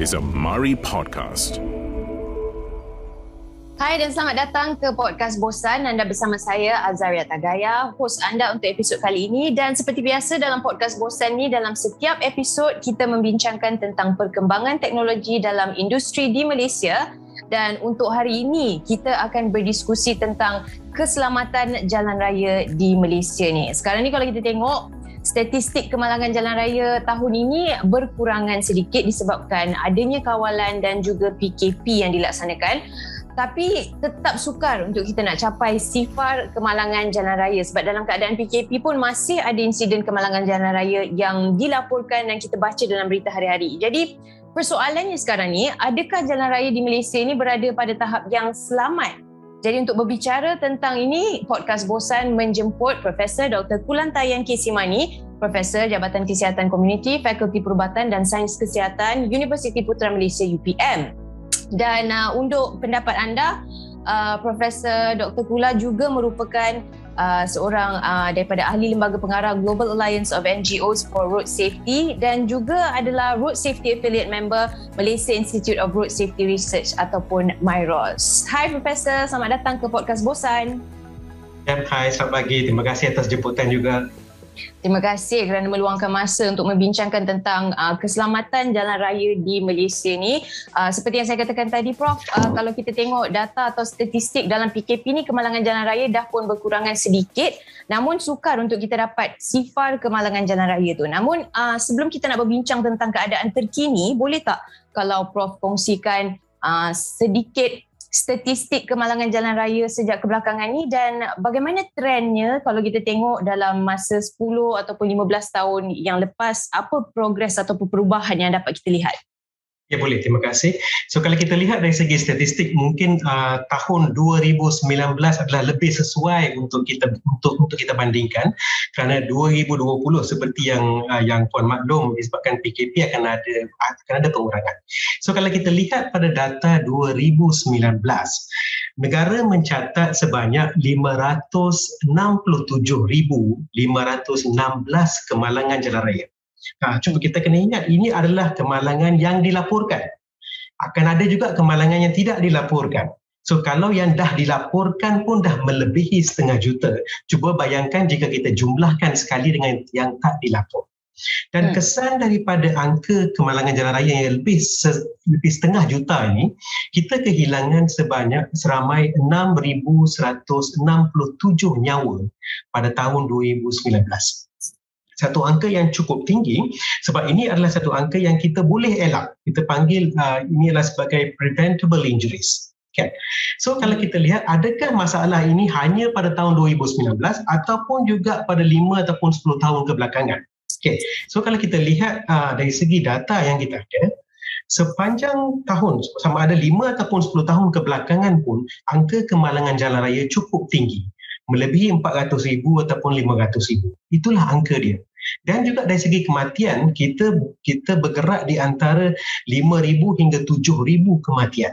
is a Mari Podcast. Hai dan selamat datang ke Podcast Bosan. Anda bersama saya, Azaria Tagaya, host anda untuk episod kali ini. Dan seperti biasa dalam Podcast Bosan ni, dalam setiap episod kita membincangkan tentang perkembangan teknologi dalam industri di Malaysia. Dan untuk hari ini, kita akan berdiskusi tentang keselamatan jalan raya di Malaysia ni. Sekarang ni kalau kita tengok, statistik kemalangan jalan raya tahun ini berkurangan sedikit disebabkan adanya kawalan dan juga PKP yang dilaksanakan. Tapi tetap sukar untuk kita nak capai sifar kemalangan jalan raya sebab dalam keadaan PKP pun masih ada insiden kemalangan jalan raya yang dilaporkan dan kita baca dalam berita hari-hari. Jadi persoalannya sekarang ni, adakah jalan raya di Malaysia ini berada pada tahap yang selamat? Jadi untuk berbicara tentang ini, Podcast Bosan menjemput Profesor Dr. Kulantayan Kesimani, Profesor Jabatan Kesihatan Komuniti, Fakulti Perubatan dan Sains Kesihatan, Universiti Putra Malaysia UPM. Dan untuk pendapat anda, Profesor Dr. Kula juga merupakan seorang daripada ahli lembaga pengarah Global Alliance of NGOs for Road Safety dan juga adalah Road Safety Affiliate Member Malaysia Institute of Road Safety Research ataupun MIROS. Hai Profesor, selamat datang ke Podcast Bosan. Hai, selamat pagi. Terima kasih atas jemputan juga. Terima kasih kerana meluangkan masa untuk membincangkan tentang keselamatan jalan raya di Malaysia ni. Seperti yang saya katakan tadi Prof, kalau kita tengok data atau statistik dalam PKP ni, kemalangan jalan raya dah pun berkurangan sedikit. Namun sukar untuk kita dapat sifar kemalangan jalan raya tu. Namun sebelum kita nak berbincang tentang keadaan terkini, boleh tak kalau Prof kongsikan sedikit statistik kemalangan jalan raya sejak kebelakangan ni dan bagaimana trendnya kalau kita tengok dalam masa 10 ataupun 15 tahun yang lepas, apa progres ataupun perubahan yang dapat kita lihat? Ya, boleh. Terima kasih. So kalau kita lihat dari segi statistik, mungkin tahun 2019 adalah lebih sesuai untuk kita bandingkan kerana 2020 seperti yang Puan maklum disebabkan PKP akan ada pengurangan. So kalau kita lihat pada data 2019, negara mencatat sebanyak 567,516 kemalangan jalan raya. Cuma kita kena ingat, ini adalah kemalangan yang dilaporkan. Akan ada juga kemalangan yang tidak dilaporkan. So kalau yang dah dilaporkan pun dah melebihi 500,000 juta. Cuba bayangkan jika kita jumlahkan sekali dengan yang tak dilapor. Dan kesan daripada angka kemalangan jalan raya yang lebih 500,000 juta ini, kita kehilangan seramai 6,167 nyawa pada tahun 2019. Satu angka yang cukup tinggi sebab ini adalah satu angka yang kita boleh elak. Kita panggil ini adalah sebagai preventable injuries. Okay. So kalau kita lihat, adakah masalah ini hanya pada tahun 2019 ataupun juga pada 5 ataupun 10 tahun kebelakangan? Okay. So kalau kita lihat dari segi data yang kita ada, sepanjang tahun sama ada 5 ataupun 10 tahun kebelakangan pun angka kemalangan jalan raya cukup tinggi, melebihi 400,000 ataupun 500,000. Itulah angka dia. Dan juga dari segi kematian, kita bergerak di antara 5,000 hingga 7,000 kematian.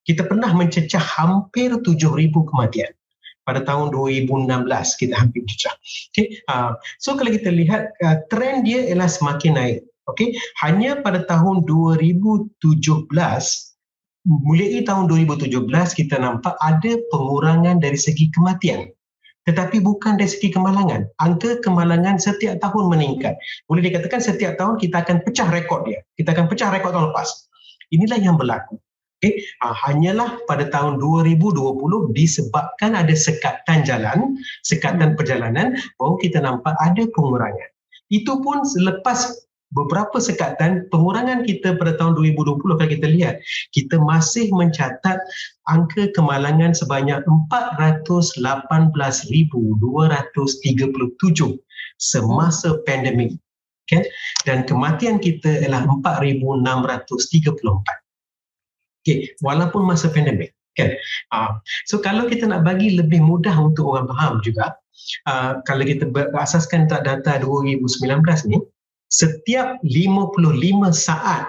Kita pernah mencecah hampir 7,000 kematian. Pada tahun 2016 kita hampir cecah. Okay. So kalau kita lihat, trend dia ialah semakin naik. Okay. Hanya pada tahun 2017, mulai tahun 2017 kita nampak ada pengurangan dari segi kematian. Tetapi bukan dari segi kemalangan. Angka kemalangan setiap tahun meningkat. Boleh dikatakan setiap tahun kita akan pecah rekod dia. Kita akan pecah rekod tahun lepas. Inilah yang berlaku. Okay. Hanyalah pada tahun 2020 disebabkan ada sekatan jalan, sekatan perjalanan, baru kita nampak ada pengurangan. Itu pun selepas beberapa sekatan, pengurangan kita pada tahun 2020 kalau kita lihat, kita masih mencatat angka kemalangan sebanyak 418,237 semasa pandemik. Okay? Dan kematian kita ialah 4,634. Okay. Walaupun masa pandemik. Okay. So kalau kita nak bagi lebih mudah untuk orang faham juga, kalau kita berasaskan data 2019 ni, setiap 55 saat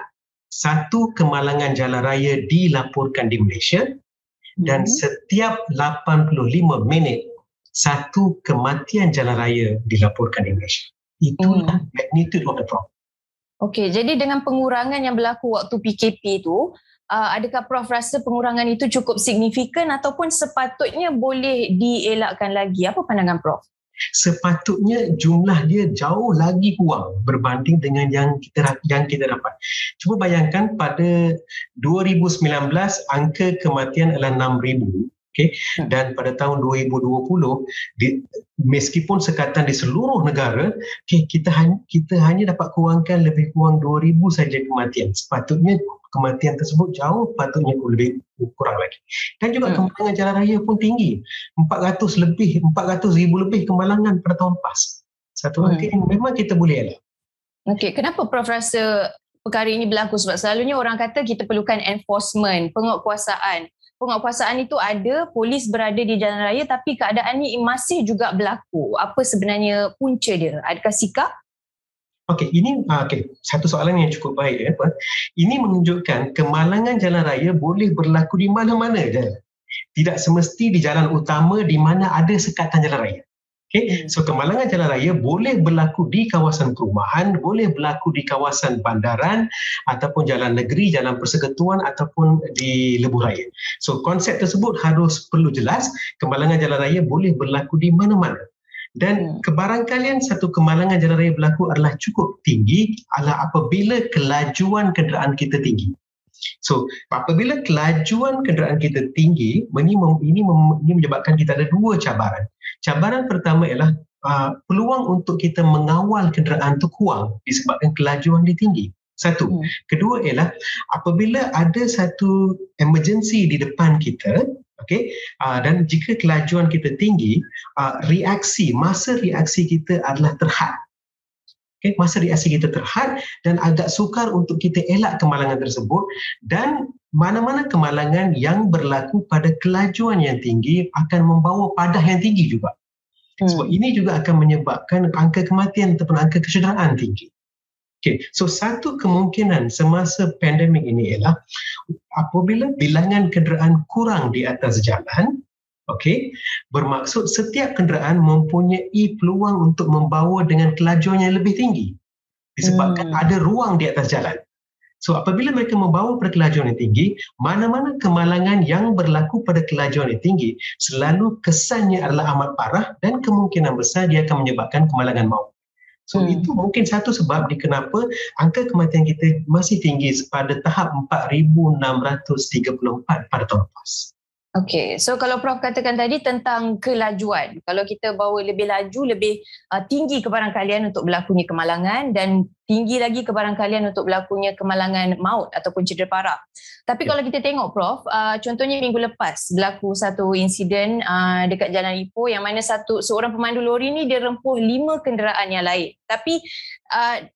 satu kemalangan jalan raya dilaporkan di Malaysia dan setiap 85 minit satu kematian jalan raya dilaporkan di Malaysia. Itulah magnitude of the problem. Okey, jadi dengan pengurangan yang berlaku waktu PKP tu, adakah Prof rasa pengurangan itu cukup signifikan ataupun sepatutnya boleh dielakkan lagi? Apa pandangan Prof? Sepatutnya jumlah dia jauh lagi kurang berbanding dengan yang kita dapat. Cuba bayangkan pada 2019 angka kematian adalah 6,000. Okay? Dan pada tahun 2020 meskipun sekatan di seluruh negara, kita hanya dapat kurangkan lebih kurang 2,000 saja kematian. Sepatutnya kematian tersebut jauh patutnya lebih kurang lagi. Dan juga kemalangan jalan raya pun tinggi. 400,000 lebih kemalangan pada tahun lepas. Satu angka yang memang kita boleh elak. Okey, kenapa Prof rasa perkara ini berlaku? Sebab selalunya orang kata kita perlukan enforcement, penguatkuasaan. Penguatkuasaan itu ada, polis berada di jalan raya tapi keadaan ini masih juga berlaku. Apa sebenarnya punca dia? Adakah sikap? Okey, ini satu soalan yang cukup baik ya, Puan. Ini menunjukkan kemalangan jalan raya boleh berlaku di mana-mana je. Tidak semesti di jalan utama di mana ada sekatan jalan raya. Okay? So kemalangan jalan raya boleh berlaku di kawasan perumahan, boleh berlaku di kawasan bandaran ataupun jalan negeri, jalan persekutuan ataupun di lebuh raya. So konsep tersebut harus perlu jelas, kemalangan jalan raya boleh berlaku di mana-mana. Dan kebarangkalian satu kemalangan jalan raya berlaku adalah cukup tinggi adalah apabila kelajuan kenderaan kita tinggi. So, apabila kelajuan kenderaan kita tinggi, ini menyebabkan kita ada dua cabaran. Cabaran pertama ialah peluang untuk kita mengawal kenderaan itu kurang disebabkan kelajuan dia tinggi. Satu. Kedua ialah apabila ada satu emergency di depan kita, dan jika kelajuan kita tinggi, masa reaksi kita adalah terhad. Masa reaksi kita terhad dan agak sukar untuk kita elak kemalangan tersebut, dan mana-mana kemalangan yang berlaku pada kelajuan yang tinggi akan membawa padah yang tinggi juga. Sebab ini juga akan menyebabkan angka kematian ataupun angka kecederaan tinggi. So satu kemungkinan semasa pandemik ini ialah apabila bilangan kenderaan kurang di atas jalan, bermaksud setiap kenderaan mempunyai peluang untuk membawa dengan kelajuan yang lebih tinggi disebabkan ada ruang di atas jalan. So apabila mereka membawa pada kelajuan yang tinggi, mana-mana kemalangan yang berlaku pada kelajuan yang tinggi selalu kesannya adalah amat parah dan kemungkinan besar dia akan menyebabkan kemalangan maut. So itu mungkin satu sebab di kenapa angka kematian kita masih tinggi pada tahap 4,634 pada tahun lepas. Okey, so kalau Prof katakan tadi tentang kelajuan, kalau kita bawa lebih laju, lebih tinggi kebarangkalian untuk berlakunya kemalangan dan tinggi lagi kebarangkalian untuk berlakunya kemalangan maut ataupun cedera parah. Tapi kalau kita tengok Prof, contohnya minggu lepas berlaku satu insiden dekat Jalan Ipoh yang mana seorang pemandu lori ni dia rempuh 5 kenderaan yang lain. Tapi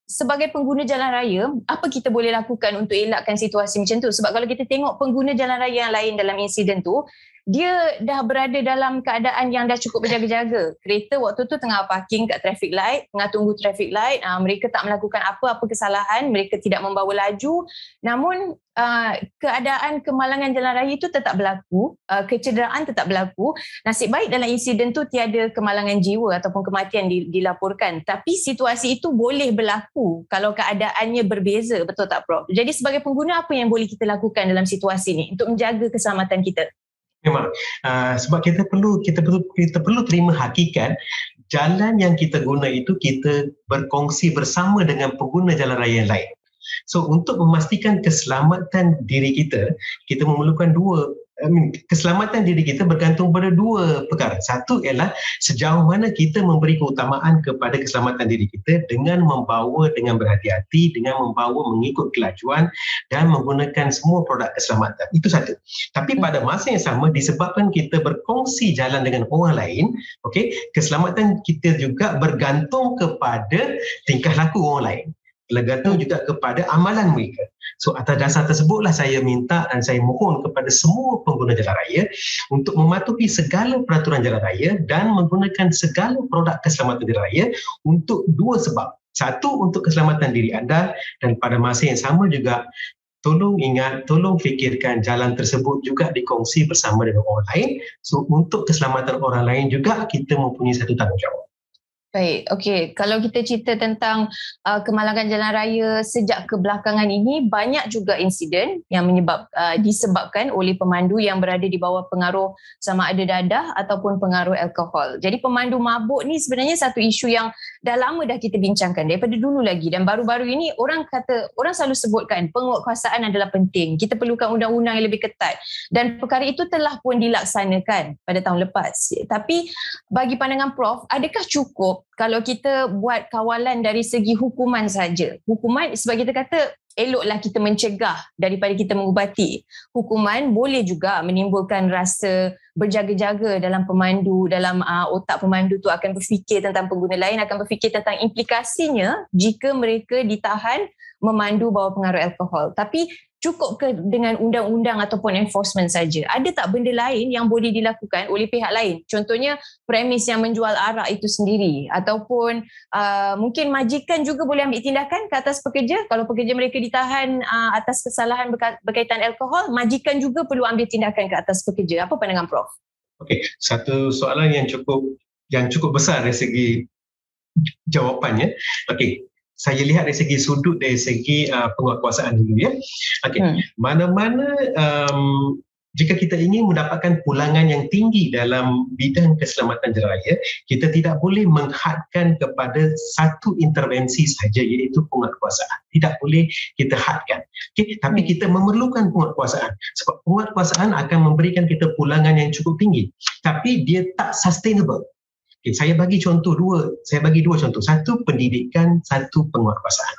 sebagai pengguna jalan raya, apa kita boleh lakukan untuk elakkan situasi macam tu? Sebab kalau kita tengok pengguna jalan raya yang lain dalam insiden tu, dia dah berada dalam keadaan yang dah cukup berjaga-jaga. Kereta waktu tu tengah parking kat traffic light, tengah tunggu traffic light, mereka tak melakukan apa-apa kesalahan, mereka tidak membawa laju. Namun keadaan kemalangan jalan raya itu tetap berlaku, kecederaan tetap berlaku. Nasib baik dalam insiden tu tiada kemalangan jiwa ataupun kematian dilaporkan. Tapi situasi itu boleh berlaku kalau keadaannya berbeza, betul tak Prof? Jadi sebagai pengguna apa yang boleh kita lakukan dalam situasi ni untuk menjaga keselamatan kita? Memang sebab kita perlu terima hakikat jalan yang kita guna itu kita berkongsi bersama dengan pengguna jalan raya yang lain. So untuk memastikan keselamatan diri kita memerlukan keselamatan diri kita bergantung pada dua perkara. Satu ialah sejauh mana kita memberi keutamaan kepada keselamatan diri kita dengan membawa dengan berhati-hati, dengan membawa mengikut kelajuan dan menggunakan semua produk keselamatan. Itu satu. Tapi pada masa yang sama disebabkan kita berkongsi jalan dengan orang lain, keselamatan kita juga bergantung kepada tingkah laku orang lain. Bergantung juga kepada amalan mereka. So atas dasar tersebutlah saya minta dan saya mohon kepada semua pengguna jalan raya untuk mematuhi segala peraturan jalan raya dan menggunakan segala produk keselamatan jalan raya untuk dua sebab. Satu, untuk keselamatan diri anda, dan pada masa yang sama juga tolong fikirkan jalan tersebut juga dikongsi bersama dengan orang lain. So untuk keselamatan orang lain juga kita mempunyai satu tanggungjawab. Baik, okey. Kalau kita cerita tentang kemalangan jalan raya sejak kebelakangan ini, banyak juga insiden yang disebabkan oleh pemandu yang berada di bawah pengaruh sama ada dadah ataupun pengaruh alkohol. Jadi pemandu mabuk ni sebenarnya satu isu yang dah lama dah kita bincangkan daripada dulu lagi, dan baru-baru ini orang selalu sebutkan penguatkuasaan adalah penting. Kita perlukan undang-undang yang lebih ketat, dan perkara itu telah pun dilaksanakan pada tahun lepas. Tapi bagi pandangan Prof, adakah cukup kalau kita buat kawalan dari segi hukuman saja? Hukuman, sebab kita kata eloklah kita mencegah daripada kita mengubati. Hukuman boleh juga menimbulkan rasa berjaga-jaga dalam pemandu, dalam otak pemandu tu akan berfikir tentang pengguna lain, akan berfikir tentang implikasinya jika mereka ditahan memandu bawah pengaruh alkohol. Tapi cukup ke dengan undang-undang ataupun enforcement saja? Ada tak benda lain yang boleh dilakukan oleh pihak lain? Contohnya premis yang menjual arak itu sendiri, ataupun mungkin majikan juga boleh ambil tindakan ke atas pekerja. Kalau pekerja mereka ditahan atas kesalahan berkaitan alkohol, majikan juga perlu ambil tindakan ke atas pekerja. Apa pandangan Prof? Okey, satu soalan yang cukup besar dari segi jawapannya. Okey, saya lihat dari segi penguatkuasaan dulu ya. Okey, mana-mana jika kita ingin mendapatkan pulangan yang tinggi dalam bidang keselamatan jalan raya, kita tidak boleh menghadkan kepada satu intervensi saja, iaitu penguatkuasaan. Tidak boleh kita hadkan. Okay? Tapi kita memerlukan penguatkuasaan. Sebab penguatkuasaan akan memberikan kita pulangan yang cukup tinggi. Tapi dia tak sustainable. Okay, saya bagi dua contoh. Satu pendidikan, satu penguatkuasaan.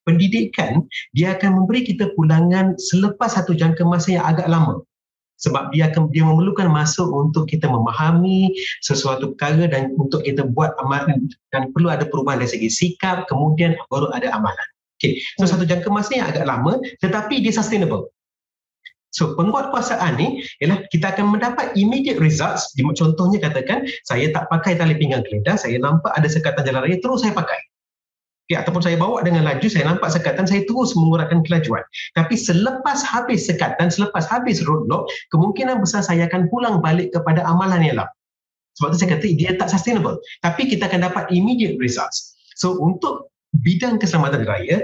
Pendidikan, dia akan memberi kita pulangan selepas satu jangka masa yang agak lama. Sebab dia memerlukan masa untuk kita memahami sesuatu perkara dan untuk kita buat amalan, dan perlu ada perubahan dari segi sikap, kemudian baru ada amalan. Okay. So satu jangka masa yang agak lama, tetapi dia sustainable. So penguatkuasaan ni ialah kita akan mendapat immediate results. Contohnya katakan saya tak pakai tali pinggang geledah, saya nampak ada sekatan jalan raya, terus saya pakai. Okay, ataupun saya bawa dengan laju, saya nampak sekatan, saya terus mengurangkan kelajuan. Tapi selepas habis sekatan, selepas habis roadblock, kemungkinan besar saya akan pulang balik kepada amalan yang lama. Sebab tu saya kata dia tak sustainable. Tapi kita akan dapat immediate results. So untuk bidang keselamatan raya,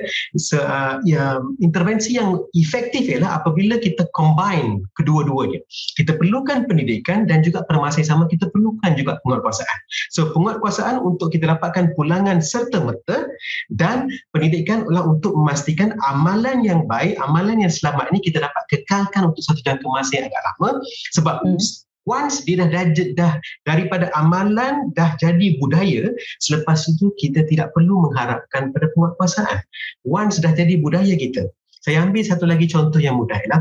intervensi yang efektif ialah apabila kita combine kedua-duanya. Kita perlukan pendidikan dan juga permasa sama kita perlukan juga penguatkuasaan. So penguatkuasaan untuk kita dapatkan pulangan serta-merta, dan pendidikan ialah untuk memastikan amalan yang baik, amalan yang selamat ini kita dapat kekalkan untuk satu jangka masa yang agak lama. Sebab once dia dah daripada amalan dah jadi budaya, selepas itu kita tidak perlu mengharapkan pada penguatkuasaan. Once dah jadi budaya kita. Saya ambil satu lagi contoh yang mudah ialah,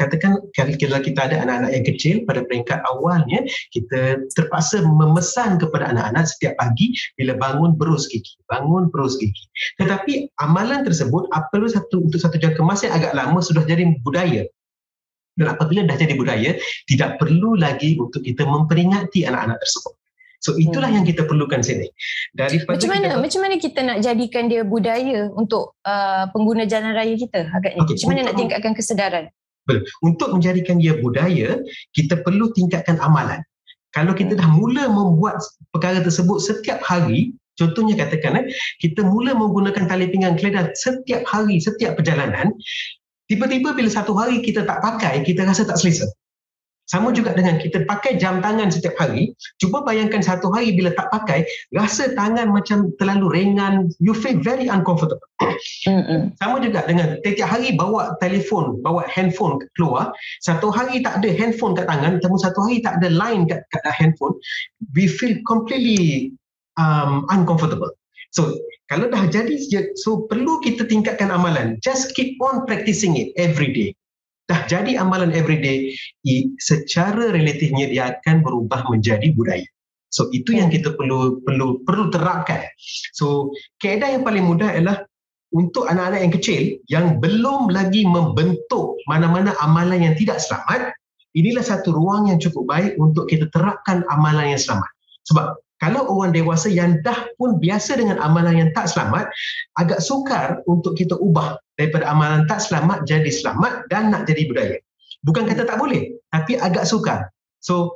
katakan kalau kita ada anak-anak yang kecil, pada peringkat awalnya kita terpaksa memesan kepada anak-anak setiap pagi bila bangun berus gigi. Tetapi amalan tersebut untuk satu jangka masa yang agak lama sudah jadi budaya. Dan apabila dah jadi budaya, tidak perlu lagi untuk kita memperingati anak-anak tersebut. So itulah yang kita perlukan sini. Macam mana kita nak jadikan dia budaya untuk pengguna jalan raya kita agaknya? Okay, macam mana nak tingkatkan kesedaran? Untuk menjadikan dia budaya, kita perlu tingkatkan amalan. Kalau kita dah mula membuat perkara tersebut setiap hari, contohnya katakan kita mula menggunakan tali pinggang geledah setiap hari, setiap perjalanan, tiba-tiba bila satu hari kita tak pakai, kita rasa tak selesa. Sama juga dengan kita pakai jam tangan setiap hari, cuba bayangkan satu hari bila tak pakai, rasa tangan macam terlalu ringan, you feel very uncomfortable. Sama juga dengan setiap hari bawa telefon, bawa handphone keluar, satu hari tak ada handphone kat tangan, ataupun satu hari tak ada line kat handphone, we feel completely uncomfortable. So, kalau dah jadi, so perlu kita tingkatkan amalan. Just keep on practicing it every day. Dah jadi amalan every day, secara relatifnya dia akan berubah menjadi budaya. So, itu yang kita perlu terapkan. So, kaedah yang paling mudah ialah untuk anak-anak yang kecil yang belum lagi membentuk mana-mana amalan yang tidak selamat, inilah satu ruang yang cukup baik untuk kita terapkan amalan yang selamat. Sebab kalau orang dewasa yang dah pun biasa dengan amalan yang tak selamat, agak sukar untuk kita ubah daripada amalan tak selamat jadi selamat dan nak jadi budaya. Bukan kata tak boleh, tapi agak sukar. So,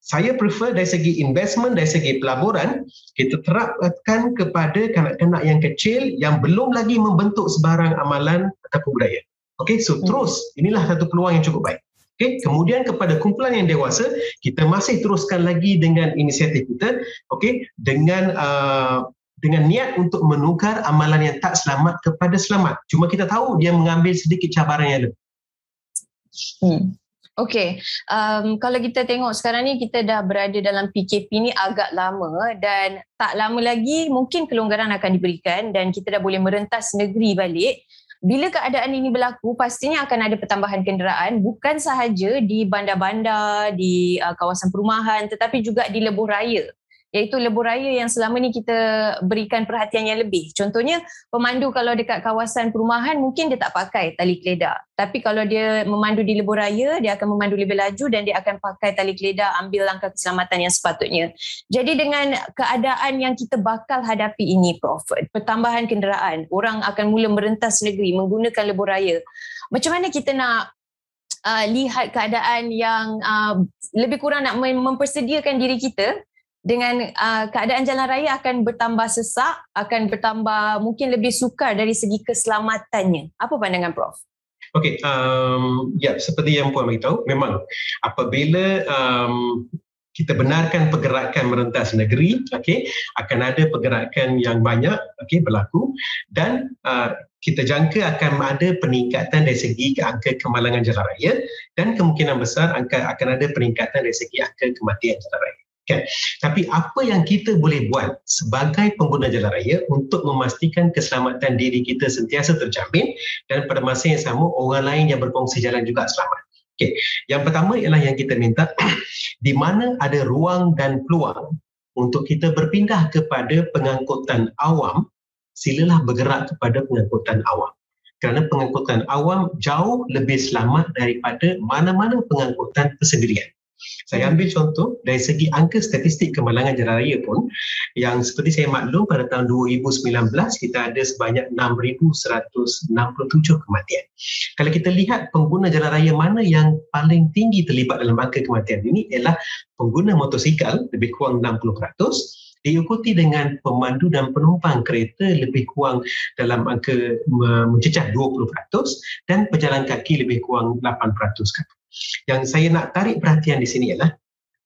saya prefer dari segi investment, dari segi pelaburan, kita terapkan kepada kanak-kanak yang kecil yang belum lagi membentuk sebarang amalan ataupun budaya. Okey, so terus, inilah satu peluang yang cukup baik. Okey, kemudian kepada kumpulan yang dewasa, kita masih teruskan lagi dengan inisiatif kita, okey, dengan niat untuk menukar amalan yang tak selamat kepada selamat. Cuma kita tahu dia mengambil sedikit cabaran yang lebih. Okey, kalau kita tengok sekarang ni kita dah berada dalam PKP ni agak lama dan tak lama lagi mungkin kelonggaran akan diberikan dan kita dah boleh merentas negeri balik. Bila keadaan ini berlaku, pastinya akan ada pertambahan kenderaan bukan sahaja di bandar-bandar, di kawasan perumahan tetapi juga di lebuh raya. Iaitu lebuh raya yang selama ni kita berikan perhatian yang lebih. Contohnya pemandu kalau dekat kawasan perumahan mungkin dia tak pakai tali keledak. Tapi kalau dia memandu di lebuh raya, dia akan memandu lebih laju dan dia akan pakai tali keledak, ambil langkah keselamatan yang sepatutnya. Jadi dengan keadaan yang kita bakal hadapi ini, Prof, pertambahan kenderaan, orang akan mula merentas negeri menggunakan lebuh raya. Macam mana kita nak lihat keadaan yang lebih kurang nak mempersediakan diri kita dengan keadaan jalan raya akan bertambah sesak, akan bertambah mungkin lebih sukar dari segi keselamatannya. Apa pandangan Prof? Okey, ya, seperti yang Puan beritahu, memang apabila kita benarkan pergerakan merentas negeri, okey, akan ada pergerakan yang banyak, okey, berlaku dan kita jangka akan ada peningkatan dari segi angka kemalangan jalan raya dan kemungkinan besar akan ada peningkatan dari segi angka kematian jalan raya. Okay. Tapi apa yang kita boleh buat sebagai pengguna jalan raya untuk memastikan keselamatan diri kita sentiasa terjamin dan pada masa yang sama orang lain yang berkongsi jalan juga selamat. Okay. Yang pertama ialah yang kita minta di mana ada ruang dan peluang untuk kita berpindah kepada pengangkutan awam, silalah bergerak kepada pengangkutan awam. Kerana pengangkutan awam jauh lebih selamat daripada mana-mana pengangkutan persendirian. Saya ambil contoh dari segi angka statistik kemalangan jalan raya pun yang seperti saya maklum pada tahun 2019 kita ada sebanyak 6,167 kematian. Kalau kita lihat pengguna jalan raya mana yang paling tinggi terlibat dalam angka kematian ini ialah pengguna motosikal lebih kurang 60%, diikuti dengan pemandu dan penumpang kereta lebih kurang dalam angka mencecah 20% dan pejalan kaki lebih kurang 8%. Yang saya nak tarik perhatian di sini ialah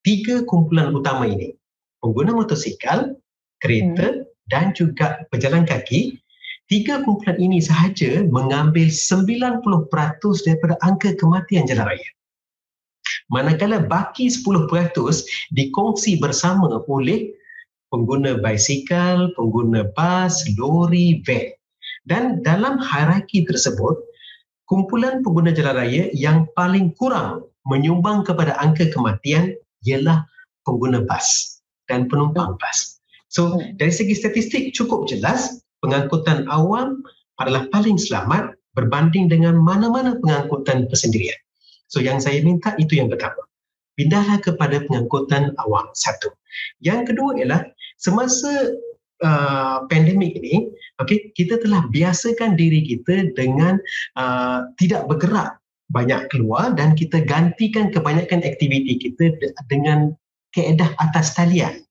3 kumpulan utama ini. Pengguna motosikal, kereta dan juga pejalan kaki. 3 kumpulan ini sahaja mengambil 90% daripada angka kematian jalan raya. Manakala baki 10% dikongsi bersama oleh pengguna basikal, pengguna bas, lori, van. Dan dalam hierarki tersebut, kumpulan pengguna jalan raya yang paling kurang menyumbang kepada angka kematian ialah pengguna bas dan penumpang bas. So, dari segi statistik cukup jelas, pengangkutan awam adalah paling selamat berbanding dengan mana-mana pengangkutan persendirian. So, yang saya minta itu yang pertama. Pindahlah kepada pengangkutan awam, satu. Yang kedua ialah semasa pandemik ini, okay, kita telah biasakan diri kita dengan tidak bergerak banyak keluar dan kita gantikan kebanyakan aktiviti kita dengan kaedah atas talian.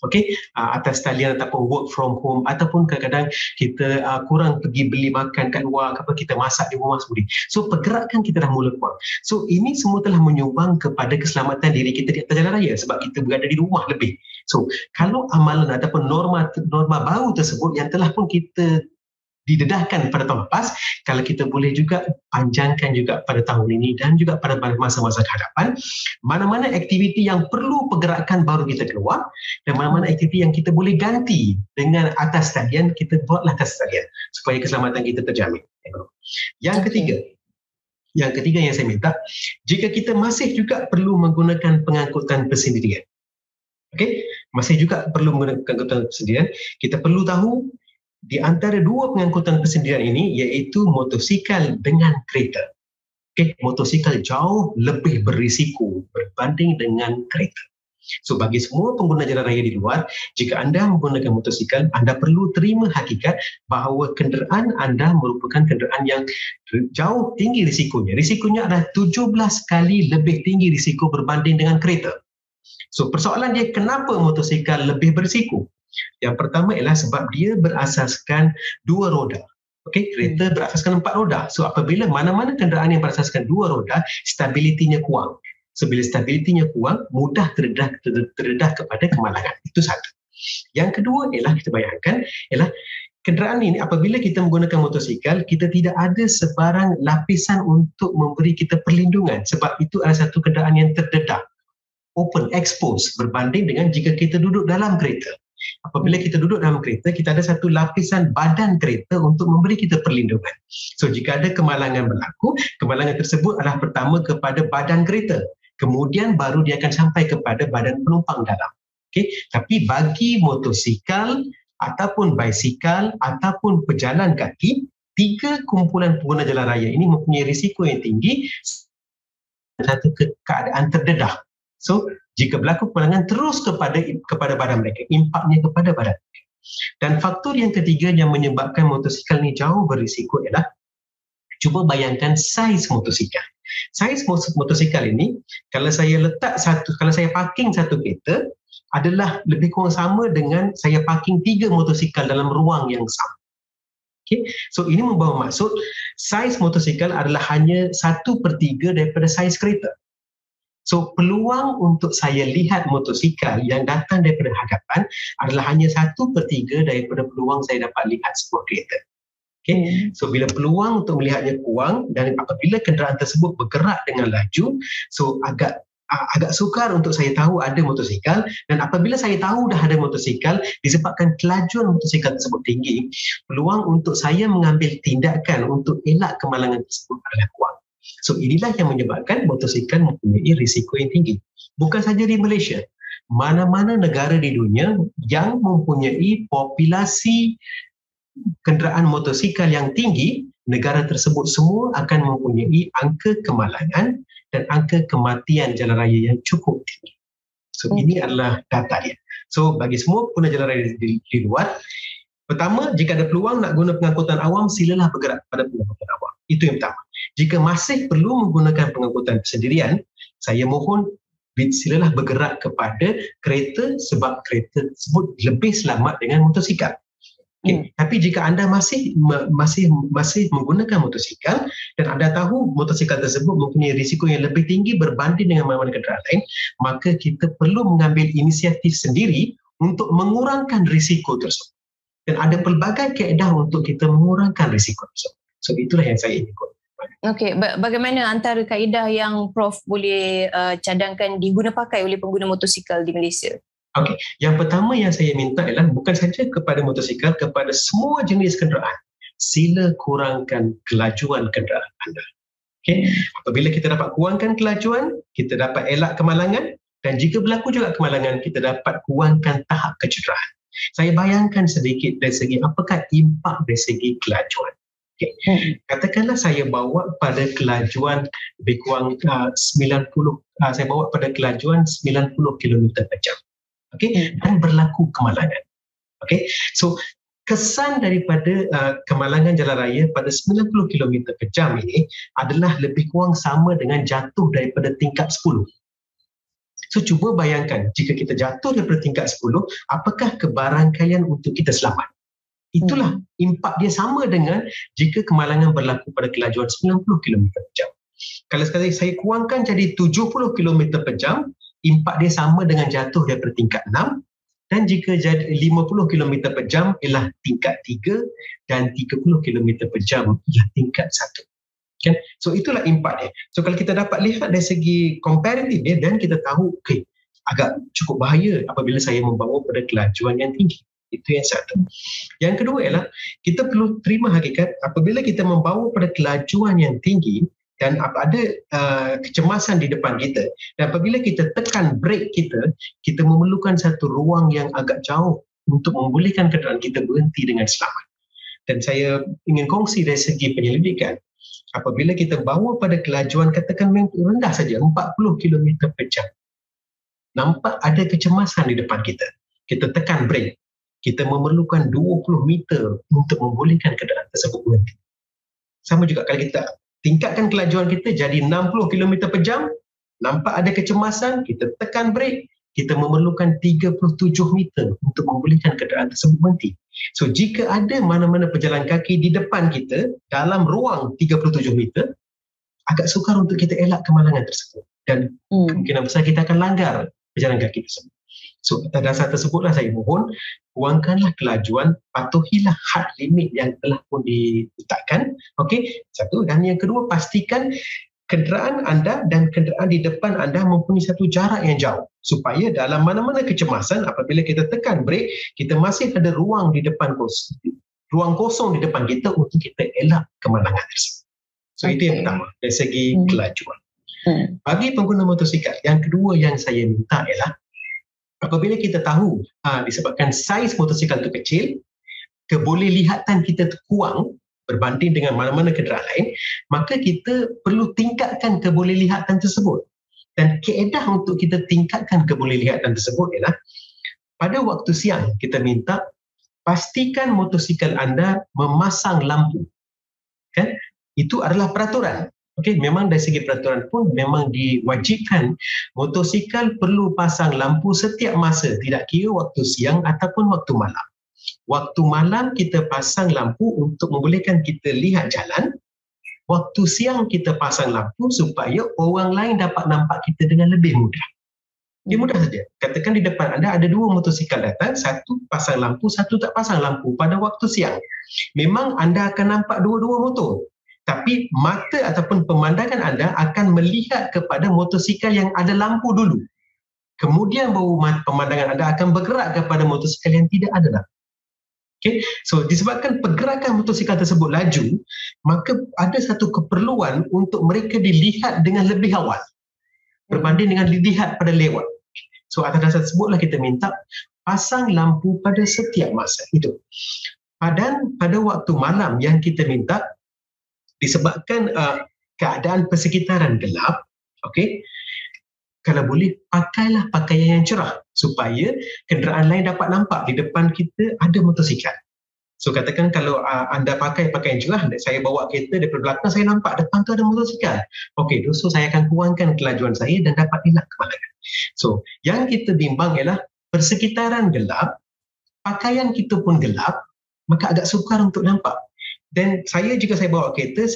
Okay, atas talian ataupun work from home ataupun kadang-kadang kita kurang pergi beli makan kat luar, kita masak di rumah sendiri. So pergerakan kita dah mula kurang. So ini semua telah menyumbang kepada keselamatan diri kita di atas jalan raya sebab kita berada di rumah lebih. So kalau amalan ataupun norma baru tersebut yang telah pun kita didedahkan pada tahun lepas, kalau kita boleh juga panjangkan juga pada tahun ini dan juga pada masa-masa hadapan, mana-mana aktiviti yang perlu pergerakan baru kita keluar dan mana-mana aktiviti yang kita boleh ganti dengan atas talian, kita buatlah atas talian supaya keselamatan kita terjamin. Yang ketiga yang saya minta, jika kita masih juga perlu menggunakan pengangkutan persendirian, okay? Masih juga perlu menggunakan pengangkutan persendirian, kita perlu tahu di antara 2 pengangkutan persendirian ini iaitu motosikal dengan kereta. Okay, motosikal jauh lebih berisiko berbanding dengan kereta. So bagi semua pengguna jalan raya di luar, jika anda menggunakan motosikal, anda perlu terima hakikat bahawa kenderaan anda merupakan kenderaan yang jauh tinggi risikonya. Risikonya adalah 17 kali lebih tinggi risiko berbanding dengan kereta. So persoalan dia, kenapa motosikal lebih berisiko? Yang pertama ialah sebab dia berasaskan 2 roda. Okey, kereta berasaskan 4 roda. So apabila mana-mana kenderaan yang berasaskan 2 roda, stabilitinya kurang. So bila stabilitinya kurang, mudah terdedah kepada kemalangan. Itu satu. Yang kedua ialah kita bayangkan ialah kenderaan ini apabila kita menggunakan motosikal, kita tidak ada sebarang lapisan untuk memberi kita perlindungan, sebab itu adalah satu kenderaan yang terdedah, open, exposed, berbanding dengan jika kita duduk dalam kereta. Apabila kita duduk dalam kereta, kita ada satu lapisan badan kereta untuk memberi kita perlindungan. So jika ada kemalangan berlaku, kemalangan tersebut adalah pertama kepada badan kereta, kemudian baru dia akan sampai kepada badan penumpang dalam. Okay? Tapi bagi motosikal ataupun basikal ataupun pejalan kaki, 3 kumpulan pengguna jalan raya ini mempunyai risiko yang tinggi, satu keadaan terdedah. So jika berlaku kemalangan terus kepada badan mereka, impaknya kepada badan mereka. Dan faktor yang ketiga yang menyebabkan motosikal ni jauh berisiko ialah, cuba bayangkan saiz motosikal. Saiz motosikal ini, kalau saya parking satu kereta, adalah lebih kurang sama dengan saya parking 3 motosikal dalam ruang yang sama. Okay? So ini membawa maksud saiz motosikal adalah hanya 1/3 daripada saiz kereta. So peluang untuk saya lihat motosikal yang datang daripada hadapan adalah hanya 1/3 daripada peluang saya dapat lihat sebuah kereta. Okay? So bila peluang untuk melihatnya kurang dan apabila kenderaan tersebut bergerak dengan laju, so agak sukar untuk saya tahu ada motosikal, dan apabila saya tahu dah ada motosikal, disebabkan kelajuan motosikal tersebut tinggi, peluang untuk saya mengambil tindakan untuk elak kemalangan tersebut adalah kurang. So inilah yang menyebabkan motosikal mempunyai risiko yang tinggi. Bukan saja di Malaysia, mana-mana negara di dunia yang mempunyai populasi kenderaan motosikal yang tinggi, negara tersebut semua akan mempunyai angka kemalangan dan angka kematian jalan raya yang cukup tinggi. So ini adalah data dia. So bagi semua pengguna jalan raya di luar, pertama, jika ada peluang nak guna pengangkutan awam, silalah bergerak pada pengangkutan awam. Itu yang pertama. Jika masih perlu menggunakan pengangkutan persendirian, saya mohon silalah bergerak kepada kereta, sebab kereta tersebut lebih selamat dengan motosikal. Okay. Tapi jika anda masih menggunakan motosikal dan anda tahu motosikal tersebut mempunyai risiko yang lebih tinggi berbanding dengan mana-mana kenderaan lain, maka kita perlu mengambil inisiatif sendiri untuk mengurangkan risiko tersebut. Dan ada pelbagai kaedah untuk kita mengurangkan risiko tersebut. So itulah yang saya ingin ikut. Okey, bagaimana antara kaedah yang Prof boleh cadangkan diguna pakai oleh pengguna motosikal di Malaysia? Okey, yang pertama yang saya minta ialah bukan saja kepada motosikal, kepada semua jenis kenderaan, sila kurangkan kelajuan kenderaan anda. Okey, apabila kita dapat kurangkan kelajuan, kita dapat elak kemalangan, dan jika berlaku juga kemalangan, kita dapat kurangkan tahap kecederaan. Saya bayangkan sedikit dari segi apakah impak dari segi kelajuan. Okay. Katakanlah saya bawa pada kelajuan lebih kurang 90 km per jam. Okay. Dan berlaku kemalangan. Okay. So kesan daripada kemalangan jalan raya pada 90 km per jam ini adalah lebih kurang sama dengan jatuh daripada tingkat 10. So cuba bayangkan, jika kita jatuh daripada tingkat 10, apakah kebarangkaian untuk kita selamat? Itulah impak dia, sama dengan jika kemalangan berlaku pada kelajuan 90 km per jam. Kalau sekali saya kurangkan jadi 70 km per jam, impak dia sama dengan jatuh daripada tingkat 6, dan jika jadi 50 km per jam ialah tingkat 3, dan 30 km per jam ialah tingkat 1. Kan? So itulah impak dia. So kalau kita dapat lihat dari segi komparatif dia, dan kita tahu agak cukup bahaya apabila saya membawa pada kelajuan yang tinggi. Itu yang satu. Yang kedua ialah kita perlu terima hakikat apabila kita membawa pada kelajuan yang tinggi dan ada kecemasan di depan kita, dan apabila kita tekan brek kita memerlukan satu ruang yang agak jauh untuk membolehkan kenderaan kita berhenti dengan selamat. Dan saya ingin kongsi dari segi penyelidikan, apabila kita bawa pada kelajuan katakan rendah saja 40 km per jam, nampak ada kecemasan di depan kita, kita tekan brek, kita memerlukan 20 meter untuk membolehkan kenderaan tersebut berhenti. Sama juga kalau kita tingkatkan kelajuan kita jadi 60 km per jam, nampak ada kecemasan, kita tekan brek, kita memerlukan 37 meter untuk membolehkan kenderaan tersebut berhenti. So jika ada mana-mana pejalan kaki di depan kita dalam ruang 37 meter, agak sukar untuk kita elak kemalangan tersebut dan kemungkinan besar kita akan langgar pejalan kaki tersebut. So atas dasar tersebutlah saya mohon, kurangkanlah kelajuan, patuhilah had limit yang telah pun ditetapkan. Okey, satu. Dan yang kedua, pastikan kenderaan anda dan kenderaan di depan anda mempunyai satu jarak yang jauh supaya dalam mana-mana kecemasan apabila kita tekan brek, kita masih ada ruang di depan ruang kosong di depan kita untuk kita elak kemalangan tersebut. So itu yang pertama dari segi kelajuan. Bagi pengguna motosikal, yang kedua yang saya minta ialah apabila kita tahu disebabkan saiz motosikal itu kecil, kebolehlihattan kita kurang berbanding dengan mana-mana kenderaan lain, maka kita perlu tingkatkan kebolehlihattan tersebut. Dan kaedah untuk kita tingkatkan kebolehlihattan tersebut ialah pada waktu siang kita minta pastikan motosikal anda memasang lampu. Kan? Itu adalah peraturan. Okey, memang dari segi peraturan pun memang diwajibkan motosikal perlu pasang lampu setiap masa, tidak kira waktu siang ataupun waktu malam. Waktu malam kita pasang lampu untuk membolehkan kita lihat jalan. Waktu siang kita pasang lampu supaya orang lain dapat nampak kita dengan lebih mudah. Dia mudah saja. Katakan di depan anda ada dua motosikal datang, satu pasang lampu, satu tak pasang lampu pada waktu siang. Memang anda akan nampak dua-dua motor. Tapi mata ataupun pemandangan anda akan melihat kepada motosikal yang ada lampu dulu. Kemudian baru pemandangan anda akan bergerak kepada motosikal yang tidak ada lampu. Okay. So disebabkan pergerakan motosikal tersebut laju, maka ada satu keperluan untuk mereka dilihat dengan lebih awal berbanding dengan dilihat pada lewat. So atas dasar tersebutlah kita minta pasang lampu pada setiap masa itu. Dan pada waktu malam yang kita minta disebabkan keadaan persekitaran gelap, okey, kalau boleh pakailah pakaian yang cerah supaya kenderaan lain dapat nampak di depan kita ada motosikal. So katakan kalau anda pakai pakaian cerah, saya bawa kereta daripada belakang, saya nampak depan tu ada motosikal. Okey, so saya akan kurangkan kelajuan saya dan dapat elak kemalangan. So yang kita bimbang ialah persekitaran gelap, pakaian kita pun gelap, maka agak sukar untuk nampak. Dan saya jika saya bawa kereta,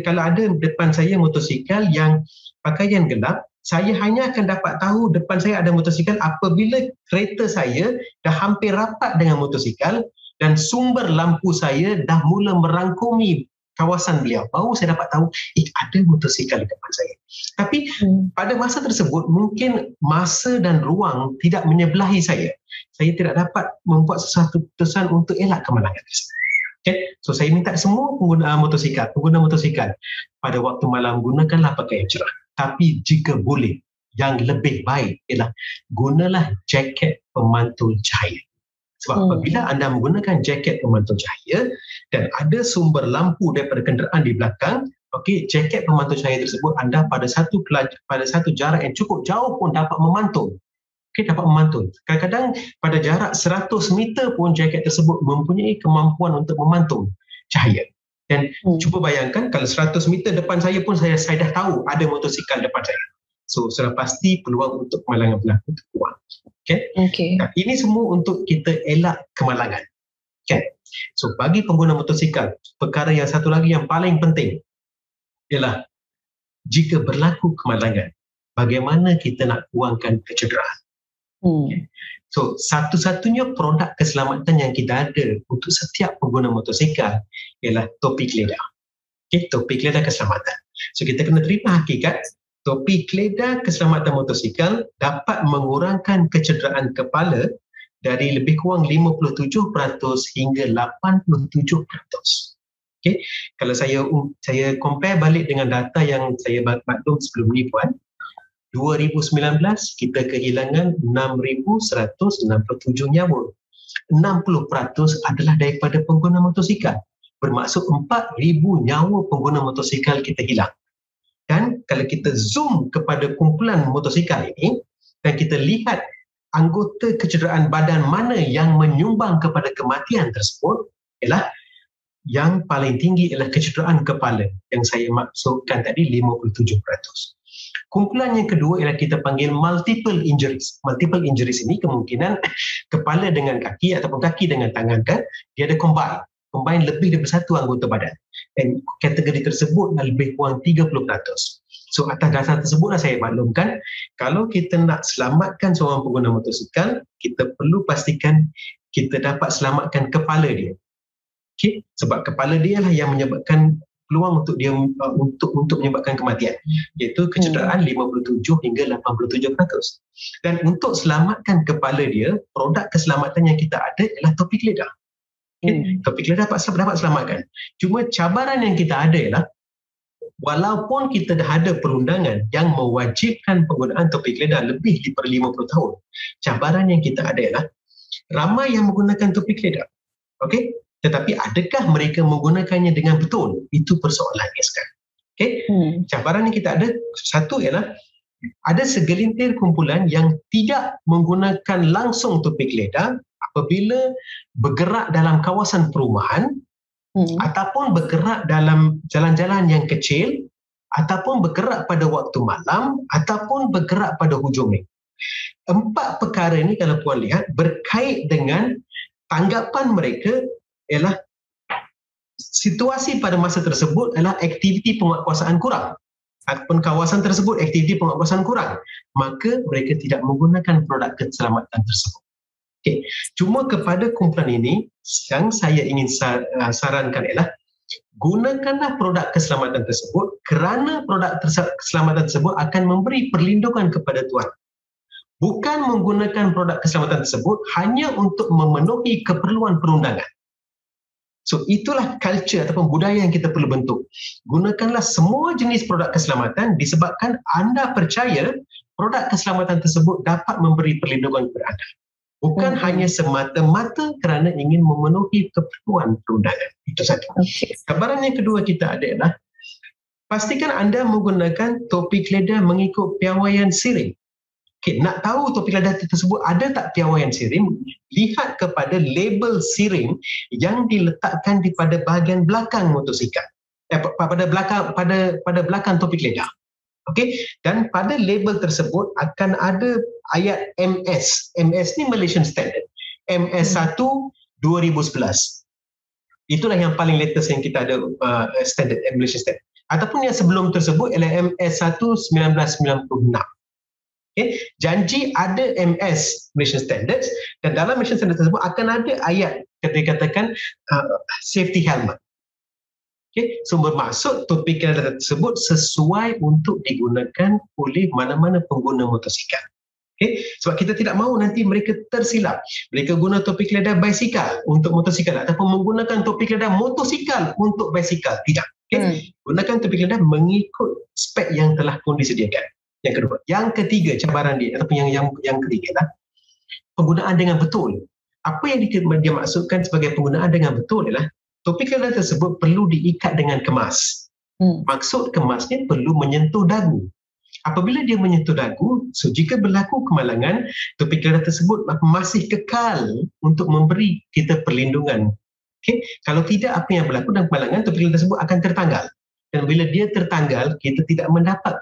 kalau ada depan saya motosikal yang pakaian gelap, saya hanya akan dapat tahu depan saya ada motosikal apabila kereta saya dah hampir rapat dengan motosikal dan sumber lampu saya dah mula merangkumi kawasan beliau. Baru saya dapat tahu, ada motosikal di depan saya. Tapi pada masa tersebut, mungkin masa dan ruang tidak menyebelahi saya. Saya tidak dapat membuat sesuatu keputusan untuk elak kemalangan tersebut. Okay. So saya minta semua pengguna motosikal pada waktu malam gunakanlah pakaian cerah. Tapi jika boleh, yang lebih baik ialah gunalah jaket pemantul cahaya. Sebab apabila anda menggunakan jaket pemantul cahaya dan ada sumber lampu daripada kenderaan di belakang, okey, jaket pemantul cahaya tersebut anda pada satu jarak yang cukup jauh pun dapat memantul. Okey, dapat memantul. Kadang-kadang pada jarak 100 meter pun jaket tersebut mempunyai kemampuan untuk memantul cahaya. Dan cuba bayangkan kalau 100 meter depan saya pun saya dah tahu ada motosikal depan saya. So sudah pasti peluang untuk kemalangan berlaku itu kurang. Okay? Nah, ini semua untuk kita elak kemalangan. Okay? So bagi pengguna motosikal, perkara yang satu lagi yang paling penting ialah jika berlaku kemalangan, bagaimana kita nak kurangkan kecederaan. Okay. So satu-satunya produk keselamatan yang kita ada untuk setiap pengguna motosikal ialah topi keledar. Okay, topi keledar keselamatan. So kita kena terima hakikat topi keledar keselamatan motosikal dapat mengurangkan kecederaan kepala dari lebih kurang 57% hingga 87%. Okay. Kalau saya compare balik dengan data yang saya maklum sebelum ni puan, 2019 kita kehilangan 6,167 nyawa. 60% adalah daripada pengguna motosikal. Bermaksud 4,000 nyawa pengguna motosikal kita hilang. Dan kalau kita zoom kepada kumpulan motosikal ini dan kita lihat anggota kecederaan badan mana yang menyumbang kepada kematian tersebut, ialah yang paling tinggi ialah kecederaan kepala yang saya maksudkan tadi 57%. Kumpulan yang kedua ialah kita panggil multiple injuries. Multiple injuries ini kemungkinan kepala dengan kaki ataupun kaki dengan tangan kan, dia ada combine lebih daripada satu anggota badan. Dan kategori tersebut lebih kurang 30%. So atas dasar tersebutlah saya maklumkan, kalau kita nak selamatkan seorang pengguna motosikal, kita perlu pastikan kita dapat selamatkan kepala dia. Okay? Sebab kepala dia lah yang menyebabkan peluang untuk dia untuk menyebabkan kematian, iaitu kecederaan 57 hingga 87%. Dan untuk selamatkan kepala dia, produk keselamatan yang kita ada ialah topik lidah. Okay? Topik lidah dapat selamatkan. Cuma cabaran yang kita ada ialah, walaupun kita dah ada perundangan yang mewajibkan penggunaan topik lidah lebih daripada 50 tahun, cabaran yang kita ada ialah ramai yang menggunakan topik lidah. Okey? Tetapi adakah mereka menggunakannya dengan betul? Itu persoalannya sekarang. Okey? Cabaran yang kita ada, satu ialah ada segelintir kumpulan yang tidak menggunakan langsung topik lidah apabila bergerak dalam kawasan perumahan, ataupun bergerak dalam jalan-jalan yang kecil, ataupun bergerak pada waktu malam, ataupun bergerak pada hujung minggu. 4 perkara ini kalau puan lihat berkait dengan tanggapan mereka ialah situasi pada masa tersebut adalah aktiviti penguatkuasaan kurang ataupun kawasan tersebut aktiviti penguatkuasaan kurang, maka mereka tidak menggunakan produk keselamatan tersebut. Okay. Cuma kepada kumpulan ini yang saya ingin sarankan ialah gunakanlah produk keselamatan tersebut kerana produk keselamatan tersebut akan memberi perlindungan kepada tuan. Bukan menggunakan produk keselamatan tersebut hanya untuk memenuhi keperluan perundangan. So itulah culture ataupun budaya yang kita perlu bentuk. Gunakanlah semua jenis produk keselamatan disebabkan anda percaya produk keselamatan tersebut dapat memberi perlindungan kepada anda. Bukan hanya semata-mata kerana ingin memenuhi keperluan perundangan. Itu satu. Cabaran yang kedua kita ada adalah pastikan anda menggunakan topik lidah mengikut piawaian siring. Okay, nak tahu topik lidah tersebut ada tak piawaian siring, lihat kepada label siring yang diletakkan di pada bahagian belakang motosikal. Pada belakang topik lidah. Okey, dan pada label tersebut akan ada ayat MS. MS ni Malaysian Standard. MS1 2011. Itulah yang paling latest yang kita ada standard Malaysian Standard. Ataupun yang sebelum tersebut ialah MS1 1996. Okay. Janji ada MS Malaysian Standards dan dalam Malaysian Standards tersebut akan ada ayat katakan safety helmet. Okay. So bermaksud topik tersebut sesuai untuk digunakan oleh mana-mana pengguna motosikal. Okay. Sebab kita tidak mahu nanti mereka tersilap. Mereka guna topik lidah basikal untuk motosikal ataupun menggunakan topik lidah motosikal untuk basikal. Tidak. Okay. Gunakan topik lidah mengikut spek yang telah pun disediakan. Yang kedua. Yang ketiga cabaran dia ataupun yang ketiga adalah penggunaan dengan betul. Apa yang dia maksudkan sebagai penggunaan dengan betul adalah topik lidah tersebut perlu diikat dengan kemas. Maksud kemasnya perlu menyentuh dagu. Apabila dia menyentuh dagu, so jika berlaku kemalangan, topik lidah tersebut masih kekal untuk memberi kita perlindungan. Okay? Kalau tidak, apa yang berlaku dalam kemalangan, topik lidah tersebut akan tertanggal. Dan bila dia tertanggal, kita tidak mendapat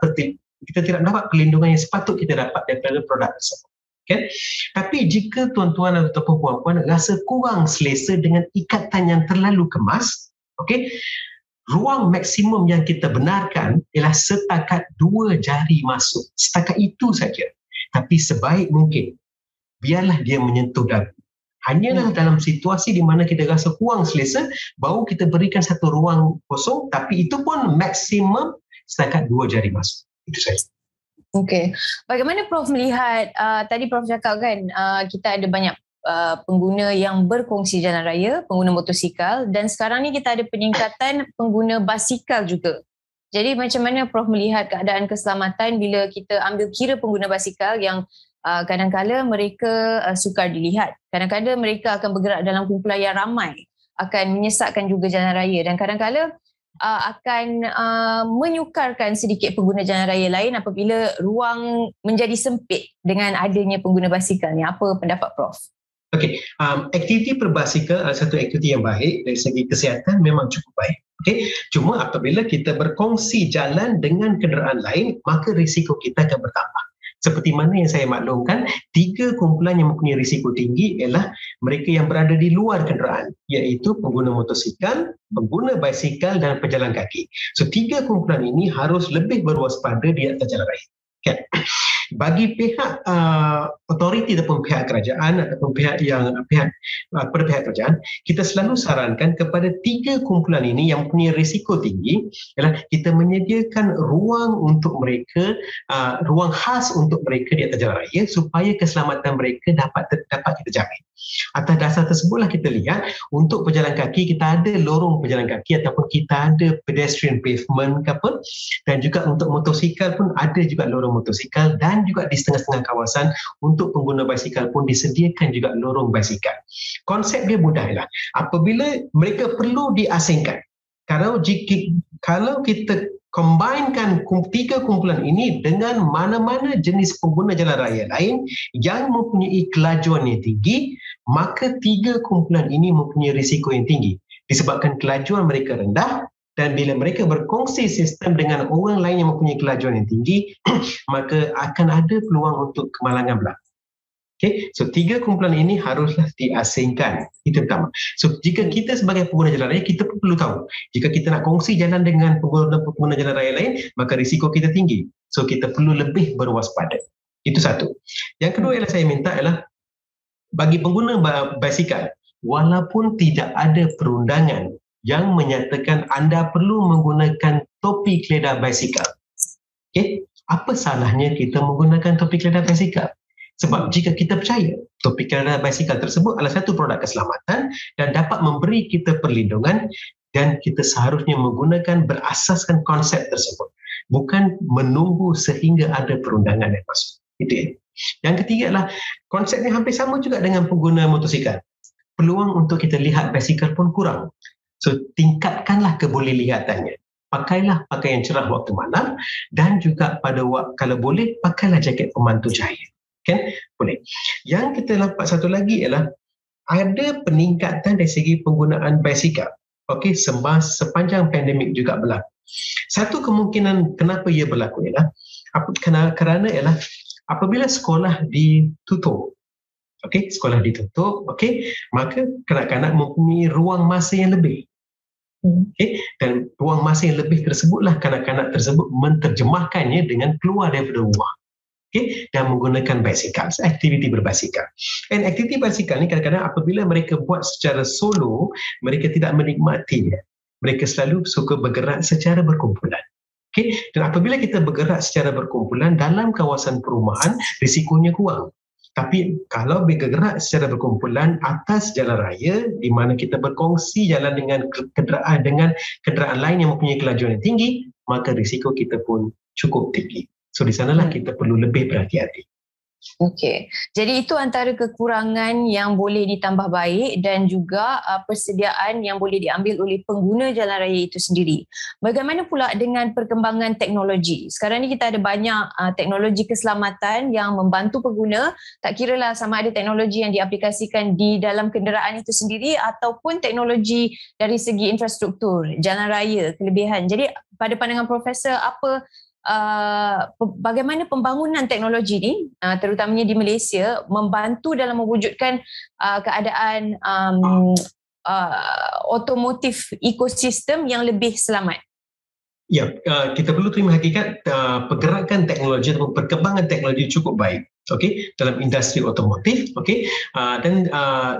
perlindungan yang sepatut kita dapat daripada produk tersebut. Okay? Tapi jika tuan-tuan ataupun puan-puan rasa kurang selesa dengan ikatan yang terlalu kemas, okay, ruang maksimum yang kita benarkan ialah setakat 2 jari masuk. Setakat itu saja. Tapi sebaik mungkin, biarlah dia menyentuh dagu. Hanyalah dalam situasi di mana kita rasa kurang selesa, baru kita berikan satu ruang kosong, tapi itu pun maksimum setakat 2 jari masuk. Itu saja. Okey. Bagaimana Prof melihat, tadi Prof cakap kan, kita ada banyak pengguna yang berkongsi jalan raya, pengguna motosikal, dan sekarang ni kita ada peningkatan pengguna basikal juga. Jadi macam mana Prof melihat keadaan keselamatan bila kita ambil kira pengguna basikal yang kadang-kadang mereka sukar dilihat. Kadang-kadang mereka akan bergerak dalam kumpulan yang ramai, akan menyesatkan juga jalan raya, dan kadang-kadang akan menyukarkan sedikit pengguna jalan raya lain apabila ruang menjadi sempit dengan adanya pengguna basikal ni. Apa pendapat Prof? Okey, aktiviti berbasikal adalah satu aktiviti yang baik dari segi kesihatan, memang cukup baik. Okey, cuma apabila kita berkongsi jalan dengan kenderaan lain, maka risiko kita akan bertambah. Seperti mana yang saya maklumkan, 3 kumpulan yang mempunyai risiko tinggi ialah mereka yang berada di luar kenderaan, iaitu pengguna motosikal, pengguna basikal dan pejalan kaki. So 3 kumpulan ini harus lebih berwaspada di atas jalan raya. Kan? Bagi pihak autoriti ataupun pihak kerajaan ataupun pihak kerajaan, kita selalu sarankan kepada 3 kumpulan ini yang punya risiko tinggi ialah kita menyediakan ruang untuk mereka, ruang khas untuk mereka di atas jalan raya supaya keselamatan mereka dapat kita jamin. Atas dasar tersebutlah kita lihat untuk pejalan kaki kita ada lorong pejalan kaki ataupun kita ada pedestrian pavement ke apa, dan juga untuk motosikal pun ada juga lorong motosikal, dan juga di setengah-setengah kawasan untuk pengguna basikal pun disediakan juga lorong basikal. Konsep dia mudah ialah apabila mereka perlu diasingkan, kalau kita combinekan 3 kumpulan ini dengan mana-mana jenis pengguna jalan raya lain yang mempunyai kelajuan yang tinggi, maka 3 kumpulan ini mempunyai risiko yang tinggi disebabkan kelajuan mereka rendah. Dan bila mereka berkongsi sistem dengan orang lain yang mempunyai kelajuan yang tinggi, maka akan ada peluang untuk kemalangan berlaku. Okay? So 3 kumpulan ini haruslah diasingkan. Itu pertama. So jika kita sebagai pengguna jalan raya, kita pun perlu tahu. Jika kita nak kongsi jalan dengan pengguna jalan raya lain, maka risiko kita tinggi. So kita perlu lebih berwaspada. Itu satu. Yang kedua ialah saya minta ialah bagi pengguna basikal, walaupun tidak ada perundangan yang menyatakan anda perlu menggunakan topi keledar basikal. Okay? Apa salahnya kita menggunakan topi keledar basikal? Sebab jika kita percaya topi keledar basikal tersebut adalah satu produk keselamatan dan dapat memberi kita perlindungan, dan kita seharusnya menggunakan berasaskan konsep tersebut. Bukan menunggu sehingga ada perundangan yang masuk. Itu ya. Yang ketiga adalah konsepnya hampir sama juga dengan pengguna motosikal. Peluang untuk kita lihat basikal pun kurang. So tingkatkanlah kebolehlihatannya. Pakailah pakaian cerah waktu malam, dan juga kalau boleh pakailah jaket pemantul cahaya. Kan? Boleh. Yang kita nampak satu lagi ialah ada peningkatan dari segi penggunaan basikal. Okey, sepanjang pandemik juga berlaku. Satu kemungkinan kenapa ia berlaku ialah kerana ialah apabila sekolah ditutup. Okey, sekolah ditutup, okey, maka kanak-kanak mempunyai ruang masa yang lebih. Okay? Dan ruang masa yang lebih tersebutlah kanak-kanak tersebut menterjemahkannya dengan keluar daripada rumah, okay? Dan menggunakan basikal, aktiviti berbasikal. Dan aktiviti basikal ni kadang-kadang apabila mereka buat secara solo, mereka tidak menikmatinya. Mereka selalu suka bergerak secara berkumpulan. Okay? Dan apabila kita bergerak secara berkumpulan dalam kawasan perumahan, risikonya kurang. Tapi kalau bergerak secara berkumpulan atas jalan raya di mana kita berkongsi jalan dengan kenderaan lain yang mempunyai kelajuan yang tinggi, maka risiko kita pun cukup tinggi. So di sanalah kita perlu lebih berhati-hati. Okey. Jadi itu antara kekurangan yang boleh ditambah baik dan juga persediaan yang boleh diambil oleh pengguna jalan raya itu sendiri. Bagaimana pula dengan perkembangan teknologi? Sekarang ni kita ada banyak teknologi keselamatan yang membantu pengguna, tak kiralah sama ada teknologi yang diaplikasikan di dalam kenderaan itu sendiri ataupun teknologi dari segi infrastruktur, jalan raya, kelebihan. Jadi pada pandangan Profesor, bagaimana pembangunan teknologi ni terutamanya di Malaysia membantu dalam mewujudkan keadaan otomotif ekosistem yang lebih selamat? Ya, kita perlu terima hakikat pergerakan teknologi atau perkembangan teknologi cukup baik, okey, dalam industri otomotif, okey, dan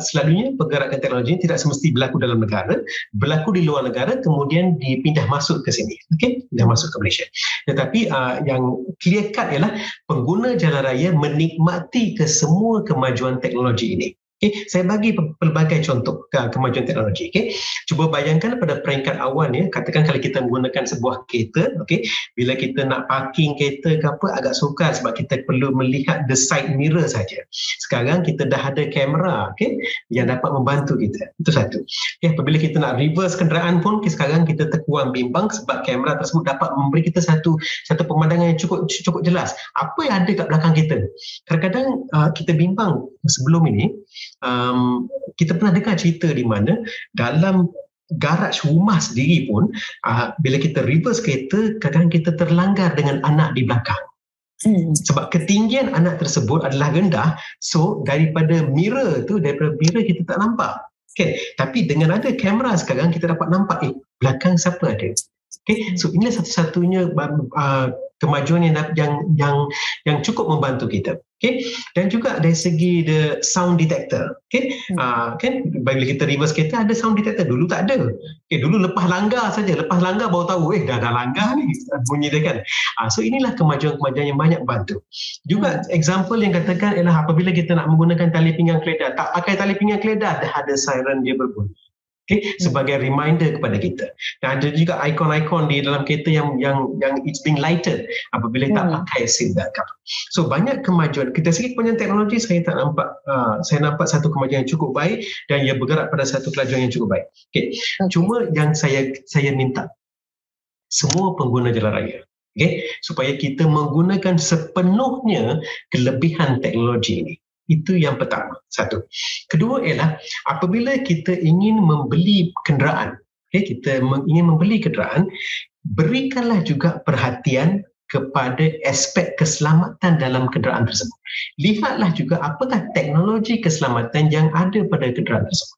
selalunya pergerakan teknologi ini tidak semesti berlaku dalam negara, berlaku di luar negara kemudian dipindah masuk ke sini, okey, pindah masuk ke Malaysia. Tetapi yang clear cut ialah pengguna jalan raya menikmati kesemua kemajuan teknologi ini. Okay, saya bagi pelbagai contoh kemajuan teknologi. Okay. Cuba bayangkan pada peringkat awal ni, katakan kalau kita menggunakan sebuah kereta, okay, bila kita nak parking kereta ke apa agak sukar sebab kita perlu melihat the side mirror saja. Sekarang kita dah ada kamera, okay, yang dapat membantu kita. Itu satu. Okay, apabila kita nak reverse kenderaan pun sekarang kita terkurang bimbang sebab kamera tersebut dapat memberi kita satu pemandangan yang cukup jelas. Apa yang ada kat belakang kita? Kadang-kadang kita bimbang sebelum ini. Kita pernah dengar cerita di mana dalam garaj rumah sendiri pun bila kita reverse kereta, kadang-kadang kita terlanggar dengan anak di belakang. Sebab ketinggian anak tersebut adalah rendah, so daripada mirror kita tak nampak. Okay. Tapi dengan ada kamera sekarang kita dapat nampak belakang siapa ada. Okay. So inilah satu-satunya kemajuan yang cukup membantu kita. Okay. Dan juga dari segi the sound detector. Okay. Kan bila kita reverse kereta ada sound detector, dulu tak ada. Okay. Dulu lepas langgar baru tahu dah langgar ni bunyi dia kan. So inilah kemajuan-kemajuan yang banyak bantu. Juga example yang katakan ialah apabila kita nak menggunakan tali pinggang keledar, tak pakai tali pinggang keledar dah ada siren dia berbunyi. Okay, sebagai reminder kepada kita. Dan ada juga ikon-ikon di dalam kereta yang it's being lighted apabila tak pakai seatbelt cover. So banyak kemajuan. Kita segi kemajuan teknologi saya nampak satu kemajuan yang cukup baik dan ia bergerak pada satu kelajuan yang cukup baik. Okay. Cuma yang saya minta semua pengguna jalan raya, supaya kita menggunakan sepenuhnya kelebihan teknologi ini. Itu yang pertama, satu. Kedua ialah apabila kita ingin membeli kenderaan, ingin membeli kenderaan, berikanlah juga perhatian kepada aspek keselamatan dalam kenderaan tersebut. Lihatlah juga apakah teknologi keselamatan yang ada pada kenderaan tersebut.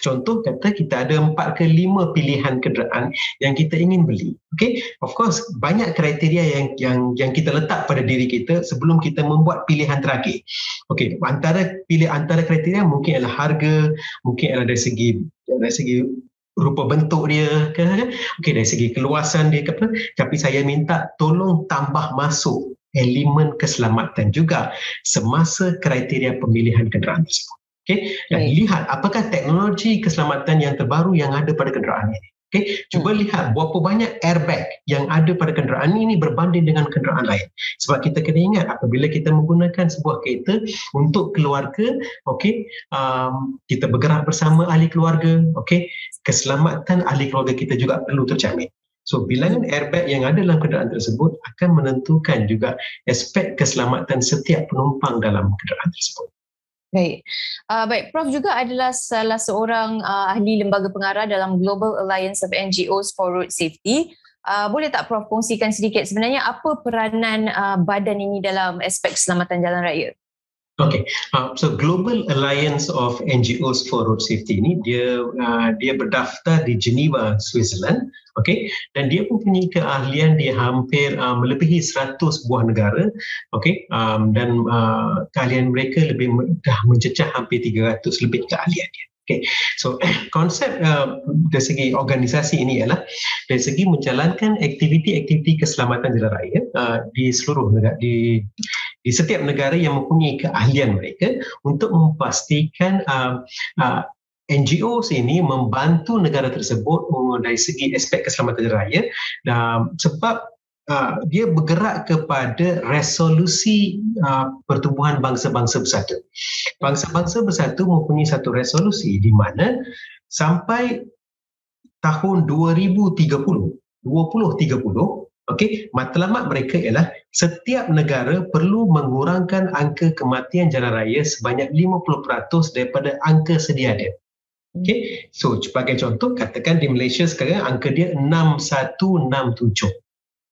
Contoh kata kita ada 4 ke 5 pilihan kenderaan yang kita ingin beli. Okay? Of course, banyak kriteria yang kita letak pada diri kita sebelum kita membuat pilihan terakhir. Okay, antara kriteria mungkin adalah harga, mungkin adalah dari segi rupa bentuk dia, okay, dari segi keluasan dia, tapi saya minta tolong tambah masuk elemen keselamatan juga semasa kriteria pemilihan kenderaan tersebut. Okay? Dan lihat apakah teknologi keselamatan yang terbaru yang ada pada kenderaan ini. Okay? Cuba lihat berapa banyak airbag yang ada pada kenderaan ini berbanding dengan kenderaan lain. Sebab kita kena ingat apabila kita menggunakan sebuah kereta untuk keluarga, okay, kita bergerak bersama ahli keluarga, okay, keselamatan ahli keluarga kita juga perlu terjamin. So bilangan airbag yang ada dalam kenderaan tersebut akan menentukan juga aspek keselamatan setiap penumpang dalam kenderaan tersebut. Baik. Baik, Prof juga adalah salah seorang ahli lembaga pengarah dalam Global Alliance of NGOs for Road Safety. Boleh tak Prof kongsikan sedikit sebenarnya apa peranan badan ini dalam aspek keselamatan jalan raya? Okay, so Global Alliance of NGOs for Road Safety ini dia berdaftar di Geneva, Switzerland, okay, dan dia mempunyai keahlian di hampir melebihi 100 buah negara, okay, dan keahlian mereka dah mencecah hampir 300 lebih keahlian dia. Okay. So konsep dari segi organisasi ini ialah dari segi menjalankan aktiviti-aktiviti keselamatan jalan raya di seluruh negara, di setiap negara yang mempunyai keahlian mereka untuk memastikan NGOs ini membantu negara tersebut dari segi aspek keselamatan jalan raya, sebab dia bergerak kepada resolusi pertubuhan bangsa-bangsa bersatu. Bangsa-bangsa bersatu mempunyai satu resolusi di mana sampai tahun 2030, okay, matlamat mereka ialah setiap negara perlu mengurangkan angka kematian jalan raya sebanyak 50% daripada angka sedia ada. Okay. So sebagai contoh, katakan di Malaysia sekarang angka dia 6167.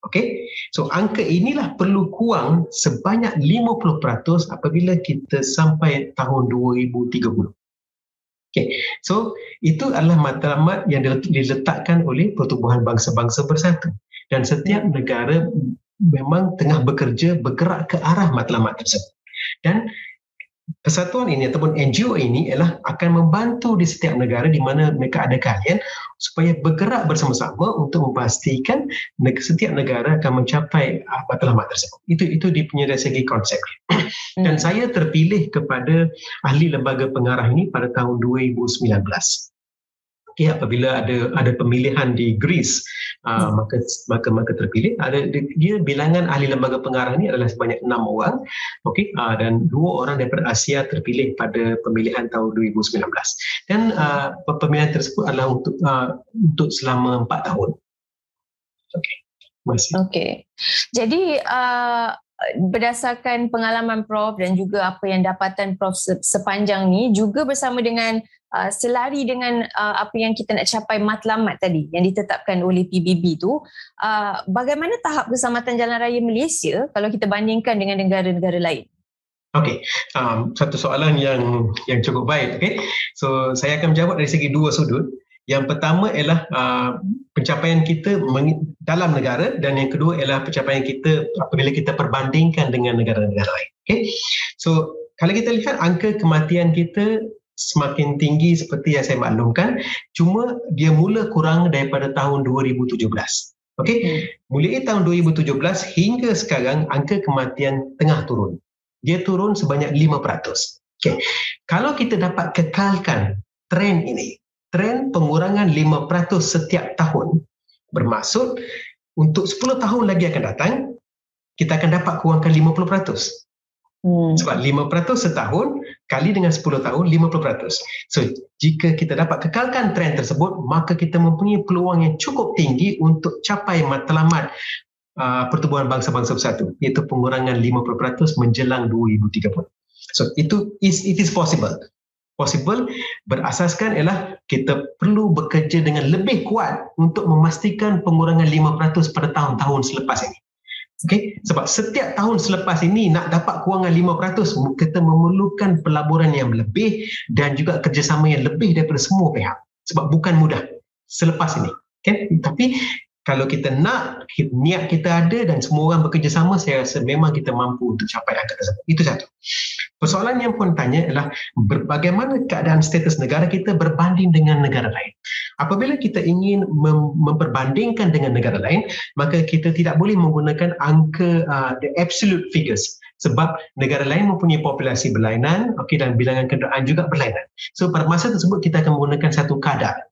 Okay, so angka inilah perlu kurang sebanyak 50% apabila kita sampai tahun 2030. Okay, so itu adalah matlamat yang diletakkan oleh Pertubuhan Bangsa-Bangsa Bersatu dan setiap negara memang tengah bergerak ke arah matlamat tersebut. Dan persatuan ini ataupun NGO ini ialah akan membantu di setiap negara di mana mereka ada keahlian supaya bergerak bersama-sama untuk memastikan setiap negara akan mencapai matlamat tersebut. Itu dia punya dari segi konsep. Dan saya terpilih kepada ahli lembaga pengarah ini pada tahun 2019. Okay, apabila ada pemilihan di Greece, maka terpilih. Dia bilangan ahli lembaga pengarah ini adalah sebanyak 6 orang, okay, dan 2 orang daripada Asia terpilih pada pemilihan tahun 2019. Dan pemilihan tersebut adalah untuk selama 4 tahun. Okay, masih. Okay. Jadi berdasarkan pengalaman Prof dan juga apa yang dapatan Prof sepanjang ni, juga bersama dengan selari dengan apa yang kita nak capai matlamat tadi yang ditetapkan oleh PBB tu, bagaimana tahap keselamatan jalan raya Malaysia kalau kita bandingkan dengan negara-negara lain? Okey, satu soalan yang cukup baik. Okay, so saya akan menjawab dari segi dua sudut. Yang pertama ialah pencapaian kita dalam negara, dan yang kedua ialah pencapaian kita apabila kita perbandingkan dengan negara-negara lain. Okay, so kalau kita lihat angka kematian kita semakin tinggi seperti yang saya maklumkan, cuma dia mula kurang daripada tahun 2017. Okay, mulai tahun 2017 hingga sekarang angka kematian tengah turun. Dia turun sebanyak 5%. Okay. Kalau kita dapat kekalkan trend ini, trend pengurangan 5% setiap tahun, bermaksud untuk 10 tahun lagi akan datang, kita akan dapat kurangkan 50%. Sebab 5% setahun kali dengan 10 tahun, 50%. So, jika kita dapat kekalkan trend tersebut, maka kita mempunyai peluang yang cukup tinggi untuk capai matlamat Pertubuhan Bangsa-Bangsa Bersatu, iaitu pengurangan 50% menjelang 2030. So it is possible. Possible berasaskan ialah kita perlu bekerja dengan lebih kuat untuk memastikan pengurangan 5% pada tahun-tahun selepas ini. Okay? Sebab setiap tahun selepas ini nak dapat kurangan 5%, kita memerlukan pelaburan yang lebih dan juga kerjasama yang lebih daripada semua pihak. Sebab bukan mudah selepas ini. Okay? Tapi kalau kita nak, niat kita ada dan semua orang bekerjasama, saya rasa memang kita mampu untuk capai angka tersebut. Itu satu. Persoalan yang pun tanya adalah bagaimana keadaan status negara kita berbanding dengan negara lain. Apabila kita ingin memperbandingkan dengan negara lain, maka kita tidak boleh menggunakan angka the absolute figures. Sebab negara lain mempunyai populasi berlainan, dan bilangan kenderaan juga berlainan. So pada masa tersebut kita akan menggunakan satu kadar.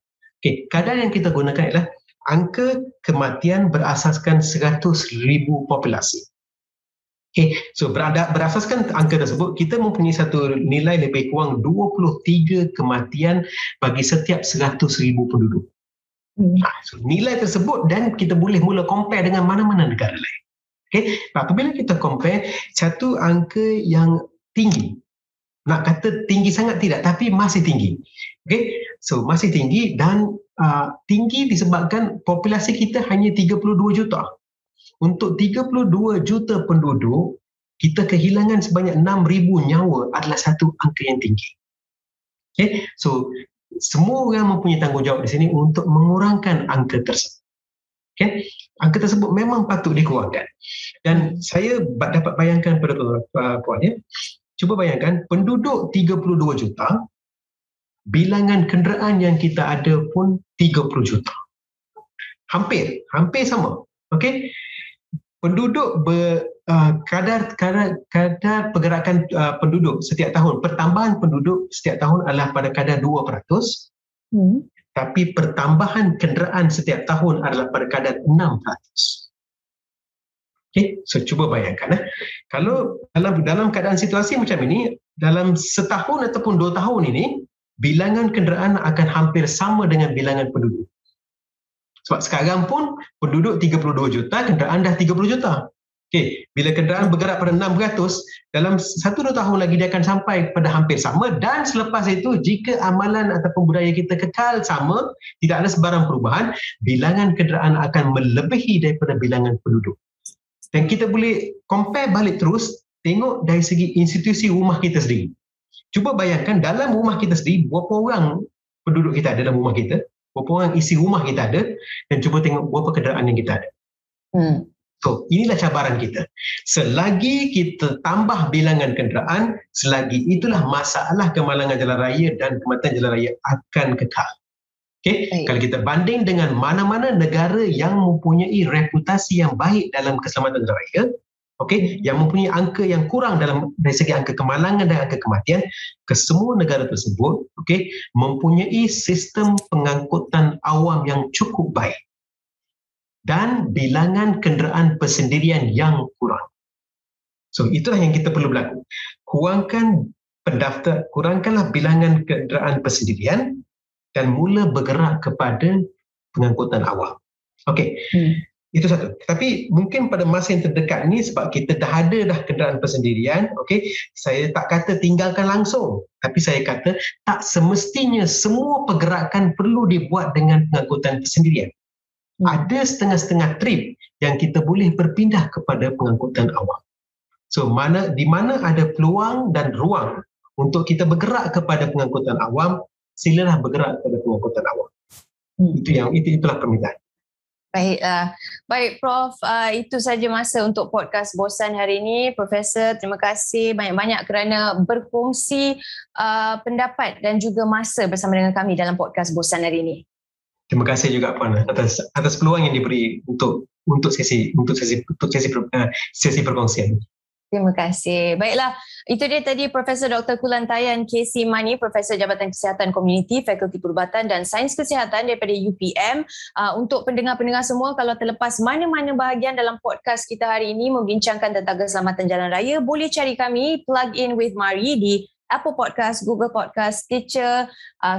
Kadar yang kita gunakan adalah angka kematian berasaskan 100,000 populasi. So berasaskan angka tersebut, kita mempunyai satu nilai lebih kurang 23 kematian bagi setiap 100,000 penduduk. So nilai tersebut, dan kita boleh mula compare dengan mana-mana negara lain. Apabila kita compare, satu angka yang tinggi, nak kata tinggi sangat tidak, tapi masih tinggi. So masih tinggi, dan tinggi disebabkan populasi kita hanya 32 juta. Untuk 32 juta penduduk, kita kehilangan sebanyak 6,000 nyawa adalah satu angka yang tinggi. So semua orang mempunyai tanggungjawab di sini untuk mengurangkan angka tersebut. Angka tersebut memang patut dikurangkan. Dan saya dapat bayangkan pada puan, cuba bayangkan penduduk 32 juta, bilangan kenderaan yang kita ada pun 30 juta. Hampir sama. Penduduk kadar pergerakan penduduk setiap tahun, pertambahan penduduk setiap tahun adalah pada kadar 2%, tapi pertambahan kenderaan setiap tahun adalah pada kadar 6%. So cuba bayangkan, kalau dalam keadaan situasi macam ini, dalam setahun ataupun 2 tahun ini, bilangan kenderaan akan hampir sama dengan bilangan penduduk. Sebab sekarang pun penduduk 32 juta, kenderaan dah 30 juta. Bila kenderaan bergerak pada 6%, dalam 1-2 tahun lagi dia akan sampai pada hampir sama, dan selepas itu jika amalan ataupun budaya kita kekal sama, tidak ada sebarang perubahan, bilangan kenderaan akan melebihi daripada bilangan penduduk. Dan kita boleh compare balik terus, tengok dari segi institusi rumah kita sendiri. Cuba bayangkan dalam rumah kita sendiri, berapa orang penduduk kita ada dalam rumah kita, berapa orang isi rumah kita ada, dan cuba tengok berapa kenderaan yang kita ada. So, inilah cabaran kita. Selagi kita tambah bilangan kenderaan, selagi itulah masalah kemalangan jalan raya dan kematian jalan raya akan kekal. Kalau kita banding dengan mana-mana negara yang mempunyai reputasi yang baik dalam keselamatan jalan raya, yang mempunyai angka yang kurang dari segi angka kemalangan dan angka kematian, kesemua negara tersebut mempunyai sistem pengangkutan awam yang cukup baik dan bilangan kenderaan persendirian yang kurang. So itulah yang kita perlu berlaku. Kurangkanlah bilangan kenderaan persendirian dan mula bergerak kepada pengangkutan awam. Itu satu. Tapi mungkin pada masa yang terdekat ni, sebab kita dah ada kenderaan persendirian, okey, saya tak kata tinggalkan langsung, tapi saya kata tak semestinya semua pergerakan perlu dibuat dengan pengangkutan persendirian. Ada setengah-setengah trip yang kita boleh berpindah kepada pengangkutan awam. So di mana ada peluang dan ruang untuk kita bergerak kepada pengangkutan awam, silalah bergerak kepada pengangkutan awam. Itulah permintaan. Baik Prof, itu saja masa untuk podcast Bosan hari ini. Profesor, terima kasih banyak-banyak kerana berkongsi pendapat dan juga masa bersama dengan kami dalam podcast Bosan hari ini. Terima kasih juga Puan atas peluang yang diberi untuk sesi perkongsian. Terima kasih. Baiklah, itu dia tadi Profesor Dr. Kulantayan K.C. Mani, Profesor Jabatan Kesihatan Komuniti, Fakulti Perubatan dan Sains Kesihatan daripada UPM. Untuk pendengar-pendengar semua, kalau terlepas mana-mana bahagian dalam podcast kita hari ini membincangkan tentang keselamatan jalan raya, boleh cari kami Plug In with Mari di Apple Podcast, Google Podcast, Stitcher,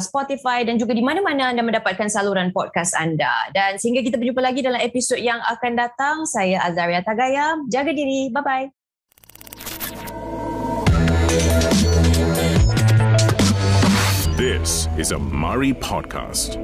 Spotify dan juga di mana-mana anda mendapatkan saluran podcast anda. Dan sehingga kita berjumpa lagi dalam episod yang akan datang, saya Azaria Tagaya. Jaga diri. Bye-bye. This is a Mari podcast.